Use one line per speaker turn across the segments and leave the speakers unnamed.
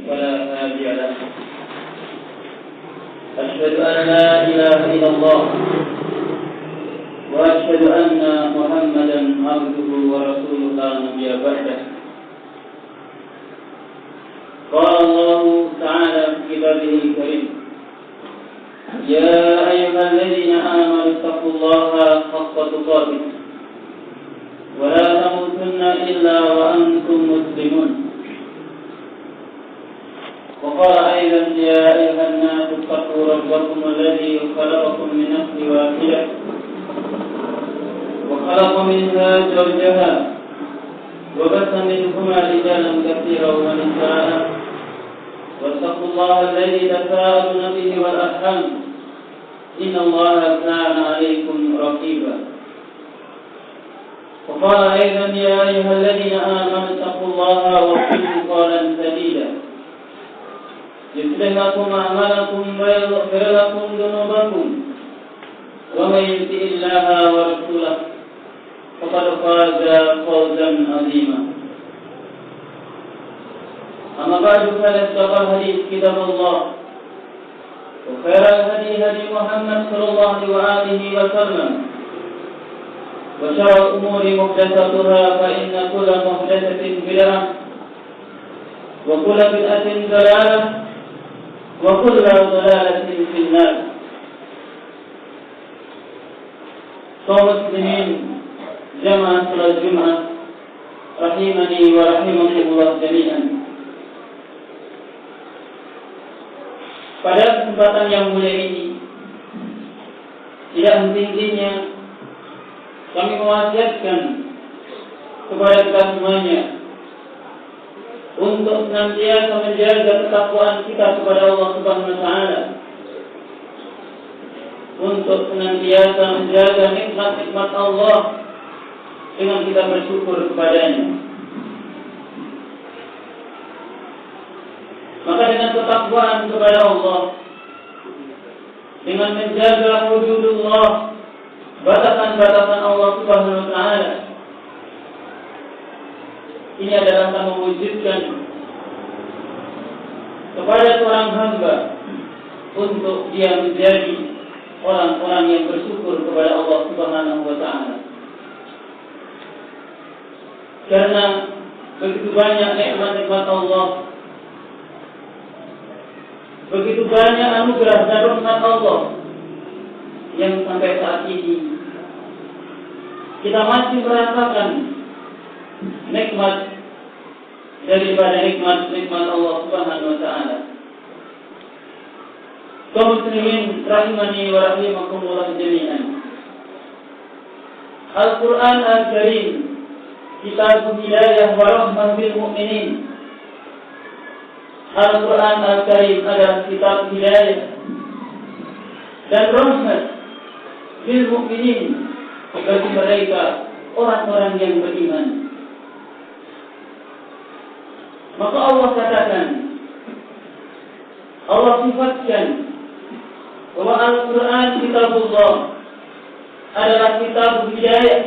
ولا هادي له. أشهد أن لا إله إلا الله وأشهد أن محمدا عبده ورسوله لا نبي بعده. قال الله تعالى في كتابه الكريم: يا أيها الذين آمنوا اتقوا الله حق تقاته ولا تموتن إلا وأنتم مسلمون. وقال أيضا: يا أيها الناس اتقوا ربكم الذي خلقكم من نفس واحدة وخلق منها زوجها وبث منهما رجالا كثيرا ونساء واتقوا الله الذي تساءلون به والأرحام إن الله كان عليكم رقيبا. وقال أيضا: يا أيها الذين آمنوا اتقوا الله وقولوا قولا سديدا يصلح لكم أعمالكم ويغفر لكم ذنوبكم ومن يطع الله ورسوله فقد فاز فوزا عظيما. أما بعد فإن أصدق الحديث كتاب الله وخير الهدي هدي محمد صلى الله عليه وسلم وشر الأمور محدثاتها فإن كل محدثة بدعة وكل بدعة ضلالة وكل ضلالة في النار. kaum muslimin jamaah salat Jumat rahimani wa rahimakumullah jami'an. Pada kesempatan yang mulia ini, tidak henti-hentinya kami mewasiatkan kepada kita semuanya untuk senantiasa menjaga ketakwaan kita kepada Allah Subhanahu wa taala, untuk senantiasa menjaga nikmat-nikmat Allah dengan kita bersyukur kepadanya. Maka dengan ketakwaan kepada Allah, dengan menjaga hududullah, batasan-batasan Allah Subhanahu wa taala, ini adalah akan mewujudkan kepada seorang hamba untuk dia menjadi orang-orang yang bersyukur kepada Allah Subhanahu wa taala. Karena begitu banyak nikmat-nikmat Allah, begitu banyak anugerah dan rahmat Allah yang sampai saat ini kita masih merasakan nikmat daripada nikmat-nikmat Allah Subhanahu wa taala. Kaum muslimin rahimani wa rahimakumullah jami'an. Al-Qur'an Al-Karim kitab hidayah wa rahmah bil mu'minin. Al-Quran Al-Karim adalah kitab hidayah dan rahmat bil mu'minin bagi mereka orang-orang yang beriman. Maka Allah katakan, Allah sifatkan bahwa Al-Quran kitabullah adalah kitab hidayah,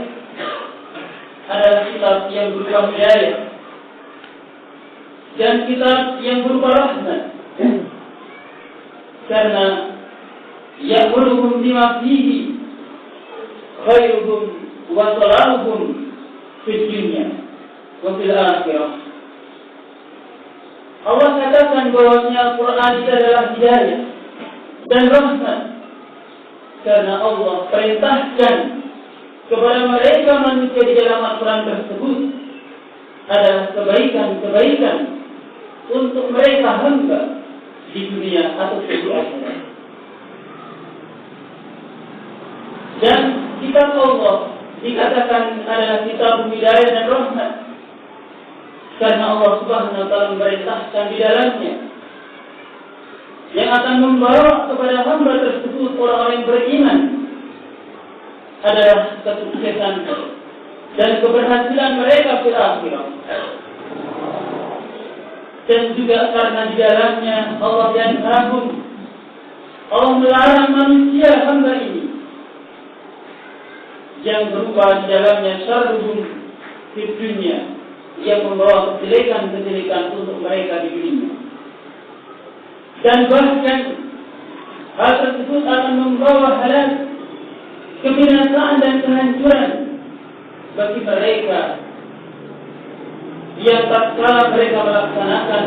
adalah kitab yang berupa hidayah dan kitab yang berupa rahmat. Karena ya'muruhum bima fihi khairuhum wa salahuhum fid dunya wa fil akhirah. Allah katakan bahwasanya Al-Quran itu adalah hidayah dan rahmat, karena Allah perintahkan kepada mereka manusia di dalam Al-Quran tersebut adalah kebaikan-kebaikan untuk mereka hamba di dunia atau di akhirat. Dan kitab Allah dikatakan adalah kitab hidayah dan rahmat, karena Allah Subhanahu wa taala memerintahkan di dalamnya yang akan membawa kepada hamba tersebut orang-orang yang beriman adalah kesuksesan dan keberhasilan mereka di akhirat. Dan juga karena di dalamnya Allah yang agung, Allah melarang manusia hamba ini yang berupa di dalamnya syarruhum di dunia, yang membawa kejelekan-kejelekan untuk mereka di dunia. Dan bahkan hal tersebut akan membawa halal kebinasaan dan kehancuran bagi mereka yang tatkala mereka melaksanakan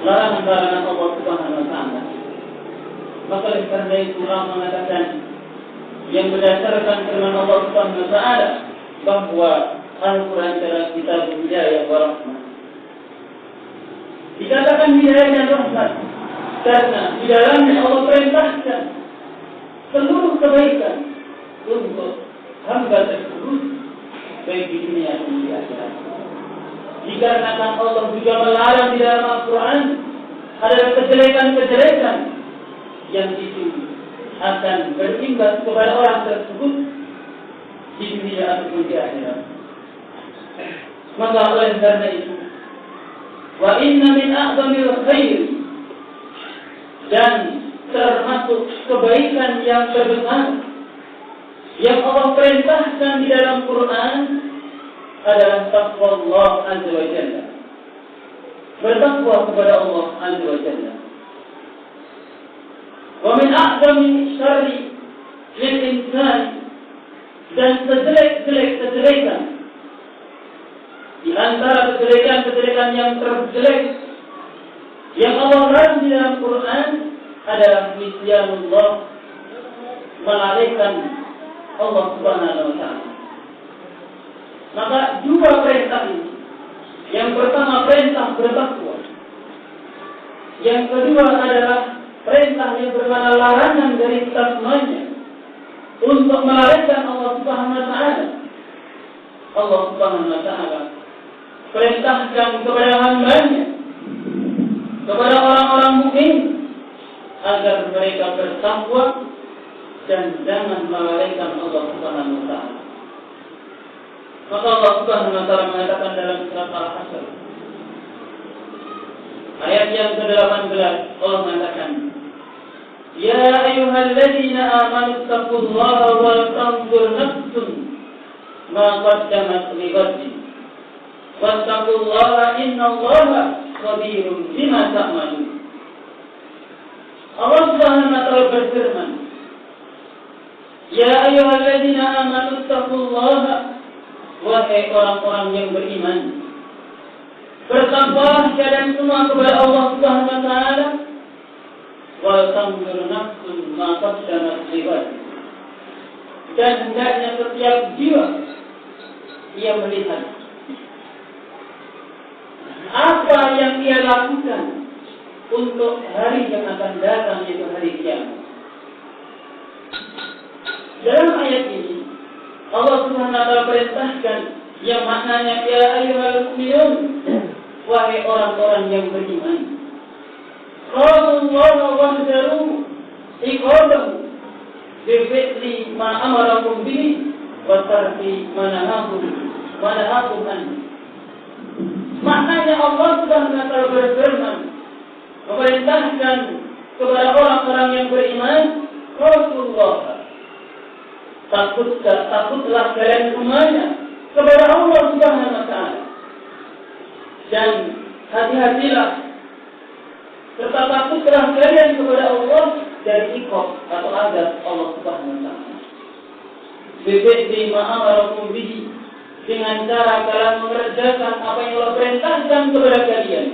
larangan-larangan Allah Subhanahu wa taala. Maka oleh karena itu Allah mengatakan yang berdasarkan firman Allah Subhanahu wa taala bahwa Al-Quran adalah kitab hidayah wa rahmah. Dikatakan hidayah dan rahmat karena di dalamnya Allah perintahkan seluruh kebaikan untuk hamba tersebut baik di dunia dan di akhirat. Dikarenakan Allah juga melarang di dalam Al-Quran adalah kejelekan-kejelekan yang itu akan berimbas kepada orang tersebut di dunia ataupun di akhirat. Maka oleh karena itu, wa inna min a'zamil khair, dan termasuk kebaikan yang terbesar yang Allah perintahkan di dalam Quran adalah taqwa Allah Azza wa Jalla. Bertakwa kepada Allah Azza wa Jalla. Wa min a'zami syarri lil insan, dan sejelek-jelek kejelekan di antara kejelekan-kejelekan yang terjelek yang Allah larang di dalam Quran adalah nisyanullah, melalaikan Allah Subhanahu wa taala. Maka dua perintah ini, yang pertama perintah bertakwa, yang kedua adalah perintah yang bermakna larangan dari kita semuanya untuk melalaikan Allah Subhanahu wa taala. Allah Subhanahu wa taala perintahkan kepada hamba-Nya, kepada orang-orang mukmin agar mereka bertakwa dan jangan melalaikan Allah Subhanahu wa taala. Maka Allah Subhanahu wa taala mengatakan dalam surat Al-Hasr ayat yang ke-18, Allah mengatakan, Ya ayyuhalladzina amanu taqullaha wa tanzur nafsun ma qaddamat lighadin wattaqullaha innallaha khabirum bima ta'malun. Allah Subhanahu wa taala berfirman, Ya ayyuhalladzina amanu taqullaha, wahai orang-orang yang beriman, bertakwalah kalian semua kepada Allah Subhanahu wa taala, wa tanzur nafsun ma qaddamat lighadin, dan hendaknya setiap jiwa ia melihat apa yang ia lakukan untuk hari yang akan datang, yaitu hari kiamat. Dalam ayat ini Allah Subhanahu wa taala perintahkan yang maknanya ya ayyuhal mu'minun, wahai orang-orang yang beriman. Qaulullah wahdaru iqadahu bi fi'li ma amarakum bihi wa tarki ma nahakum anhu. Maknanya Allah Subhanahu wa taala berfirman, memerintahkan kepada orang-orang yang beriman, Rasulullah, takutlah kalian semuanya kepada Allah Subhanahu wa taala, dan hati-hatilah serta takutlah kalian kepada Allah dari iqab atau azab Allah Subhanahu wa taala. Bi ma'amarakum bihi, dengan cara kalian mengerjakan apa yang Allah perintahkan kepada kalian.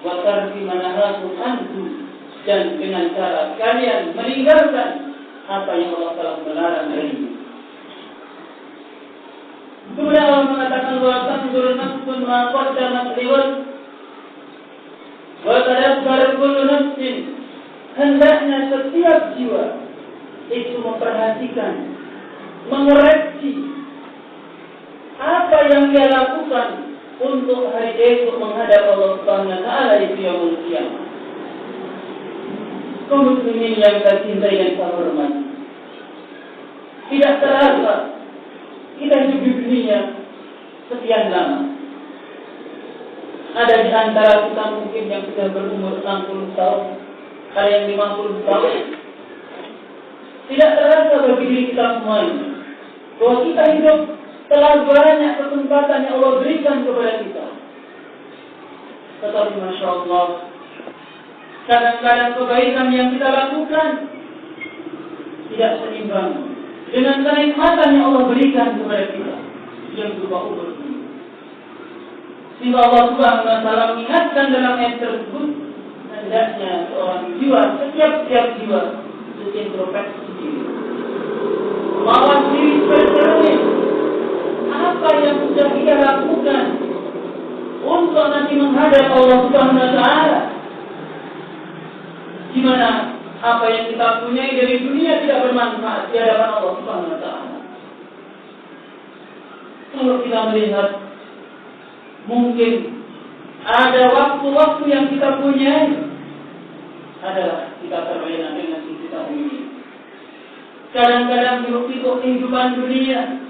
Wa tarki manahakum anhu, dan dengan cara kalian meninggalkan apa yang Allah telah melarang darinya. Kemudian Allah mengatakan wa tanzur nafsun ma qaddamat lighad wa tadabbar kullu nafsin, hendaknya setiap jiwa itu memperhatikan, mengoreksi apa yang dia lakukan untuk hari esok menghadap Allah Subhanahu wa taala di yaumul qiyamah. Kaum muslimin yang saya cintai dan saya hormati, tidak terasa kita hidup di dunia sekian lama. Ada di antara kita mungkin yang sudah berumur 60 tahun, ada yang 50 tahun. Tidak terasa bagi diri kita semuanya bahwa kita hidup telah banyak kesempatan yang Allah berikan kepada kita. Tetapi Masya Allah, Kadang-kadang kebaikan yang kita lakukan tidak seimbang dengan kenikmatan yang Allah berikan kepada kita yang berupa umur ini. Sehingga Allah Subhanahu wa Ta'ala mengingatkan dalam ayat tersebut, hendaknya seorang jiwa, setiap jiwa introspeksi diri, mawas diri bercermin apa yang sudah kita lakukan untuk nanti menghadap Allah Subhanahu wa Ta'ala, di mana apa yang kita punyai dari dunia tidak bermanfaat di hadapan Allah Subhanahu wa Ta'ala. Kalau kita melihat, mungkin ada waktu-waktu yang kita punyai adalah kita terlena dengan kita ini. Kadang-kadang hidup kehidupan dunia,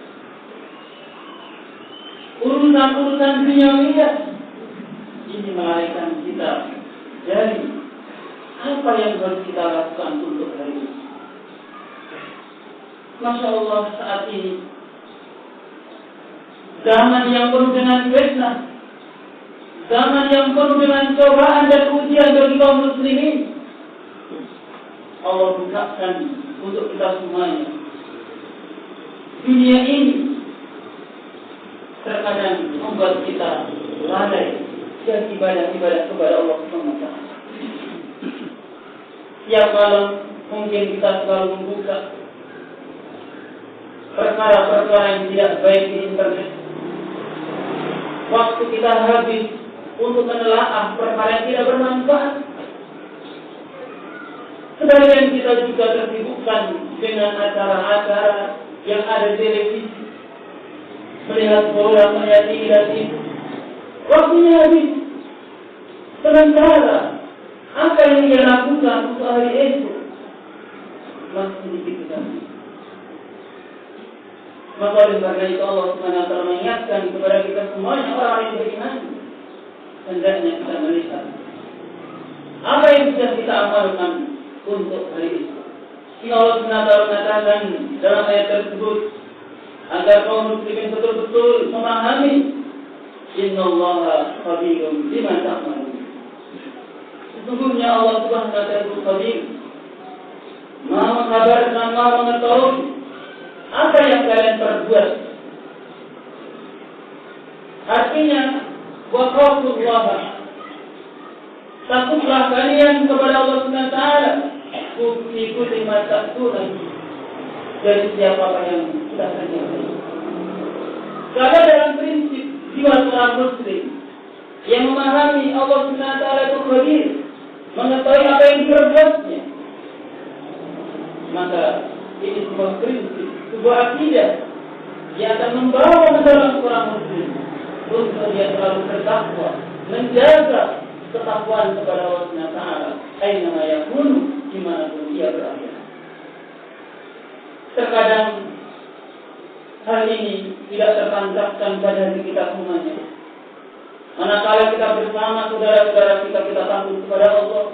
urusan-urusan duniawi ini melarikan kita dari apa yang harus kita lakukan untuk hari ini. Masya Allah, saat ini zaman yang penuh dengan fitnah, zaman yang penuh dengan cobaan dan ujian bagi kaum muslimin, Allah bukakan untuk kita semuanya. Dunia ini terkadang membuat kita lalai dan ibadah-ibadah kepada Allah SWT. Tiap malam mungkin kita selalu membuka perkara-perkara yang tidak baik di internet. Waktu kita habis untuk menelaah perkara yang tidak bermanfaat. Sebagian kita juga tersibukkan dengan acara-acara yang ada di televisi, melihat bola, melihat ini dan itu. Waktunya habis. Sementara apa yang dia lakukan untuk hari esok masih sedikit sekali. Maka oleh karena itu Allah SWT mengingatkan kepada kita semuanya, orang yang beriman, hendaknya kita melihat apa yang sudah kita amalkan untuk hari ini. Sehingga Allah SWT mengatakan dalam ayat tersebut agar kaum muslimin betul-betul memahami, innallaha khabirun bima ta'malun. Sesungguhnya Allah Subhanahu wa Ta'ala khabir, Maha mengkabarkan, Maha mengetahui apa yang kalian perbuat. Artinya, wa khawfullah, takutlah kalian kepada Allah Subhanahu wa Ta'ala ikut lima ta'tunan dari siapa yang sudah terjadi. Karena dalam prinsip jiwa seorang muslim yang memahami Allah Subhanahu wa Ta'ala itu khabir, mengetahui apa yang diperbuatnya, maka ini sebuah prinsip, sebuah akidah yang akan membawa dalam seorang muslim untuk dia selalu bertakwa, menjaga ketakwaan kepada Allah Subhanahu wa Ta'ala, aina yakun, dimanapun dia berada. Terkadang hal ini tidak tertancapkan pada diri kita semuanya. Manakala kita bersama saudara-saudara kita takut kepada Allah.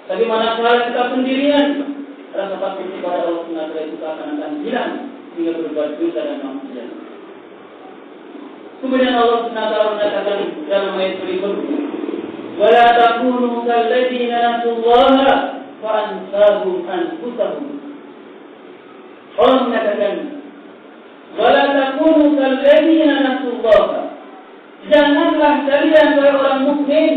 Tapi manakala kita sendirian, rasa takut kepada Allah Subhanahu wa Ta'ala itu akan hilang hingga berbuat dosa dan maksiat. Kemudian Allah Subhanahu wa Ta'ala mengatakan dalam ayat berikutnya, "Wala takunu kalladzina nasullaha fa ansahum anfusahum." Allah mengatakan, "Wala takunu kalladzina nasullaha." Janganlah kalian sebagai orang mukmin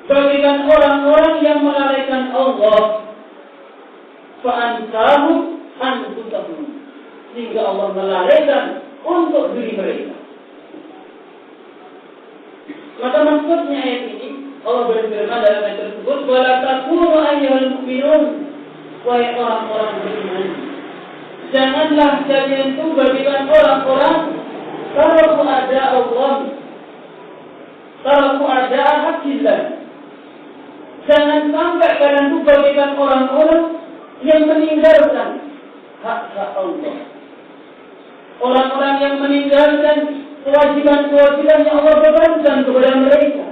bagaikan orang-orang yang melalaikan Allah. Fa'antahum anfusahum, sehingga Allah melalaikan untuk diri mereka. Maka maksudnya ayat ini, Allah berfirman dalam ayat tersebut, "Wala takunu ayyuhal mu'minun," wahai orang-orang beriman, janganlah kalian itu bagaikan orang-orang taraku ada Allah, taraku ada hakillah. Jangan sampai kalian itu bagaikan orang-orang yang meninggalkan hak-hak Allah. Orang-orang yang meninggalkan kewajiban-kewajiban yang Allah bebankan kepada mereka.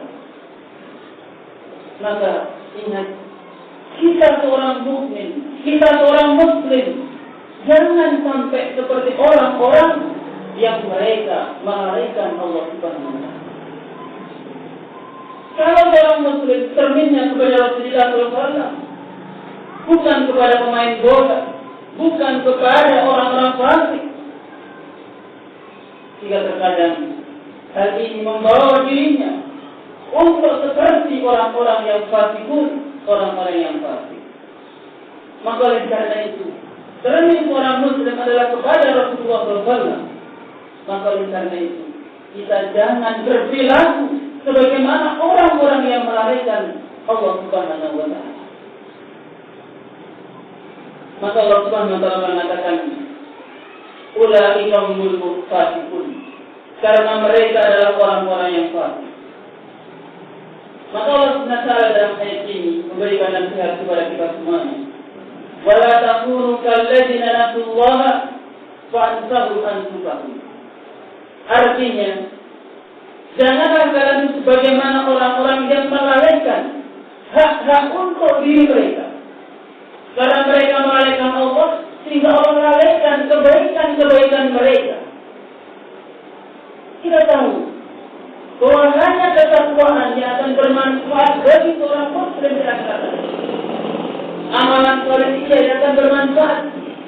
Maka ingat, kita seorang mukmin, kita seorang muslim, jangan sampai seperti orang-orang yang mereka melalaikan Allah Subhanahu wa Ta'ala. Kalau dalam muslim cerminnya kepada Rasulullah SAW, bukan kepada pemain bola, bukan kepada orang-orang fasik. Jika terkadang hal ini membawa dirinya untuk seperti orang-orang yang fasikun, orang-orang yang fasik. Maka oleh karena itu, cermin seorang muslim adalah kepada Rasulullah SAW. Maka oleh karena itu, kita jangan berperilaku sebagaimana orang-orang yang melalaikan Allah Subhanahu wa Ta'ala. Maka Allah Subhanahu wa Ta'ala mengatakan, ulaika humul fasiqun, karena mereka adalah orang-orang yang fasik. Maka Allah Subhanahu wa Ta'ala dalam ayat ini memberikan nasihat kepada kita semuanya. Wala takunu kalladzina nasullaha fa ansahum anfusahum. Artinya, janganlah kalian sebagaimana orang-orang yang melalaikan hak-hak untuk diri mereka. Karena mereka melalaikan Allah, sehingga Allah melalaikan kebaikan-kebaikan mereka. Kita tahu bahwa hanya ketakwaan yang akan bermanfaat bagi seorang muslim di akhirat. Amalan soleh yang akan bermanfaat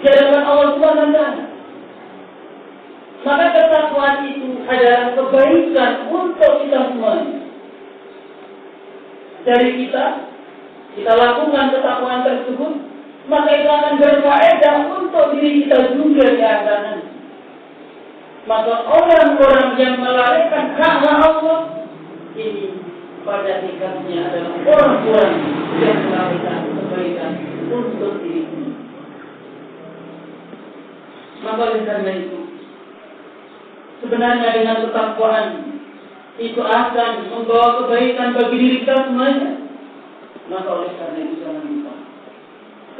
di hadapan Allah Subhanahu wa Ta'ala. Maka ketakwaan itu adalah kebaikan untuk kita semuanya. Dari kita lakukan ketakwaan tersebut, maka itu akan berfaedah untuk diri kita juga di akhirat nanti. Maka orang-orang yang melalaikan hak Allah ini pada hakikatnya adalah orang-orang yang melalaikan kebaikan untuk diri ini. Maka oleh karena itu, sebenarnya dengan ketakwaan itu akan membawa kebaikan bagi diri kita semuanya. Maka oleh karena itu jangan lupa,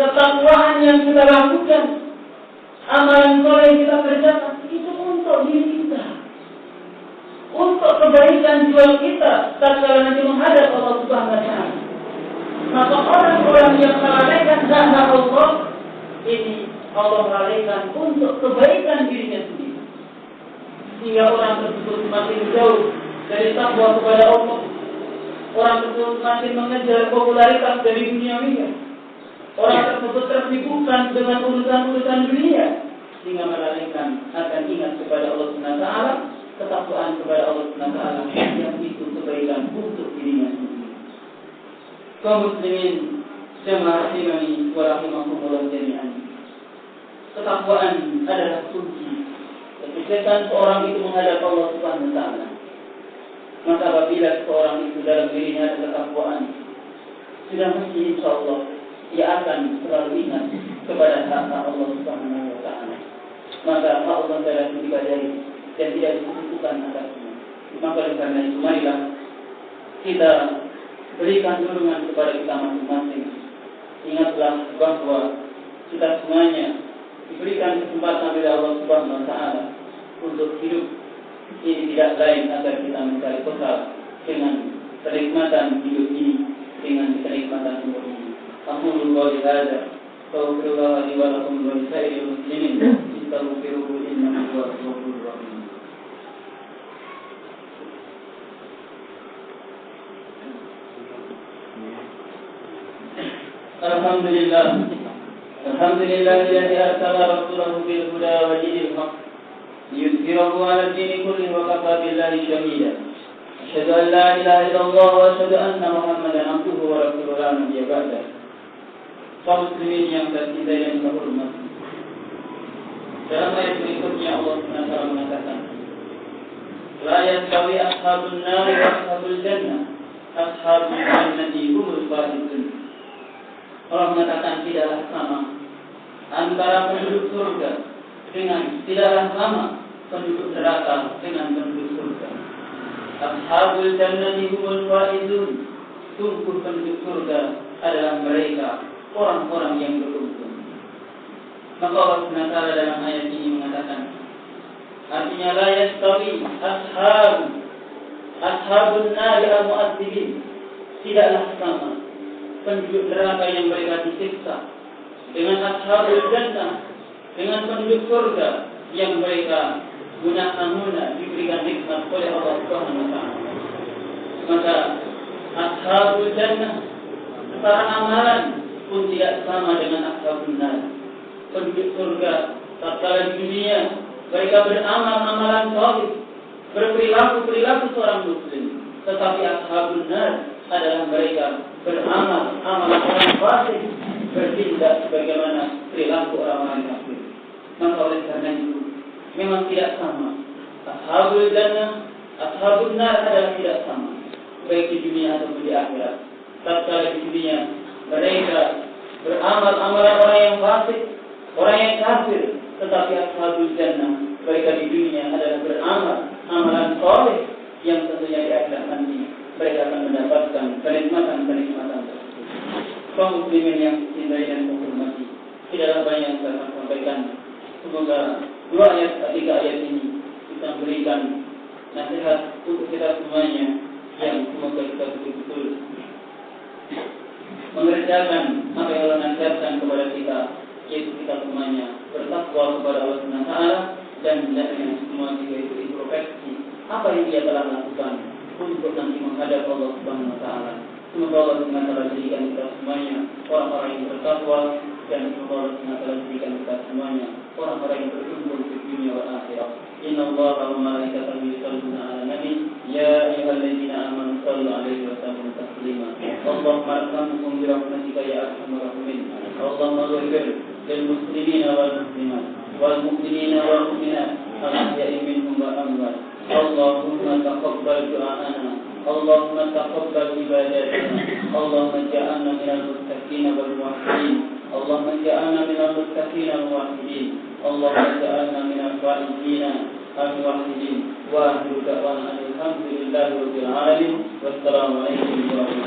ketakwaan yang kita lakukan, amalan soleh yang kita kerjakan, itu untuk diri kita, untuk kebaikan jiwa kita tatkala nanti menghadap Allah Subhanahu wa Ta'ala. Maka orang-orang yang melalaikan hak Allah ini, Allah melalaikan untuk kebaikan dirinya sendiri, sehingga orang tersebut semakin jauh dari takwa kepada Allah. Orang tersebut semakin mengejar popularitas dari dunia ini. Orang tersebut tersibukkan dengan urusan-urusan dunia, sehingga melalaikan akan ingat kepada Allah Subhanahu wa Ta'ala, ketakwaan kepada Allah Subhanahu wa Ta'ala yang itu kebaikan untuk dirinya sendiri. Kaum muslimin jamaah rahimani wa rahimakumullah jami'an. Ketakwaan adalah kunci kesuksesan seorang itu menghadap Allah Subhanahu wa Ta'ala. Maka apabila seorang itu dalam dirinya ada ketakwaan, sudah mesti insyaallah ia akan selalu ingat kepada hak Allah Subhanahu wa Ta'ala. Maka hak Allah Ta'ala itu dipelajari dan tidak disebutkan atasnya. Maka oleh karena itu, marilah kita berikan dorongan kepada kita masing-masing. Ingatlah bahwa kita semuanya diberikan kesempatan oleh Allah Subhanahu wa Ta'ala untuk hidup. Ini tidak lain agar kita mencari bekal dengan kenikmatan hidup ini, dengan kenikmatan umur ini. Aqulu qawli hadza wa astaghfirullah li wa lakum wa lisa'iril muslimin fastaghfiruhu innahu huwal ghafurur rahim. Alhamdulillah alladzi arsala rasulahu bil huda wa dinil haqq liyudhhirahu 'ala ad-dini kullihi wa kafa billahi shahida. Asyhadu an la ilaha illallah wa asyhadu anna Muhammadan abduhu wa rasuluhu la nabiyya ba'dahu. Kaum muslimin yang tercinta dan terhormat, dalam ayat berikutnya Allah SWT mengatakan, la yastawi ashabun nar wa ashabul jannah, ashabul jannati humul faizun. Allah mengatakan tidaklah sama antara penduduk surga dengan tidaklah sama penduduk neraka dengan penduduk surga. Ashabul jannati humul faizun. Sungguh penduduk surga adalah mereka orang-orang yang beruntung. Maka Allah SWT dalam ayat ini mengatakan, artinya la yastawi ashabun nari al-mu'adzibin, tidaklah sama penduduk neraka yang mereka disiksa dengan ashabul jannah, dengan penduduk surga yang mereka guna diberikan nikmat oleh Allah Subhanahu wa Ta'ala. Maka ashabul jannah, secara amalan pun tidak sama dengan ashabun nar. Penduduk surga tatkala di dunia mereka beramal amalan saleh, berperilaku seorang muslim, tetapi ashabun nar adalah mereka beramal amalan orang fasik, bertindak sebagaimana perilaku orang-orang kafir. Maka oleh karena itu memang tidak sama. Ashabul jannah, ashabun nar adalah tidak sama, baik di dunia ataupun di akhirat. Tatkala di dunia mereka beramal amalan orang yang fasik, orang yang kafir, tetapi ashabul jannah mereka di dunia adalah beramal amalan saleh yang tentunya di akhirat nanti mereka akan mendapatkan kenikmatan tersebut. Kaum muslimin yang dicintai dan menghormati, tidaklah banyak yang saya sampaikan. Semoga tiga ayat ini bisa memberikan nasihat untuk kita semuanya, yang semoga kita betul-betul mengerjakan apa yang Allah nasihatkan kepada kita, yaitu kita semuanya bertakwa kepada Allah Subhanahu wa taala dan hendaknya semua kita itu introspeksi apa yang dia telah lakukan untuk nanti menghadap Allah Subhanahu wa taala. Semoga Allah Subhanahu wa taala jadikan kita semuanya orang-orang yang bertakwa, dan semoga Allah Subhanahu wa taala jadikan kita semuanya orang-orang yang beruntung di dunia dan akhirat. Inna Allaha wa malaikatahu yusholluna 'alan nabi ya ayyuhalladzina amanu shallu 'alaihi wa sallimu taslima. Allahumma arhamhum bi rahmatika ya arhamar rahimin. Allahumma ighfir lil muslimina wal muslimat wal mu'minina wal mu'minat al-ahya'i minhum wal amwat. Allahumma taqabbal du'ana, Allahumma taqabbal ibadatana, Allahumma ja'alna minal muttaqin wal muwahhidin, Allahumma ja'alna minal muttaqin wal muwahhidin, Allahumma ja'alna minal faizin al-muwahhidin. Wa akhiru da'wana alhamdulillahi rabbil alamin. Wassalamu alaikum warahmatullahi wabarakatuh.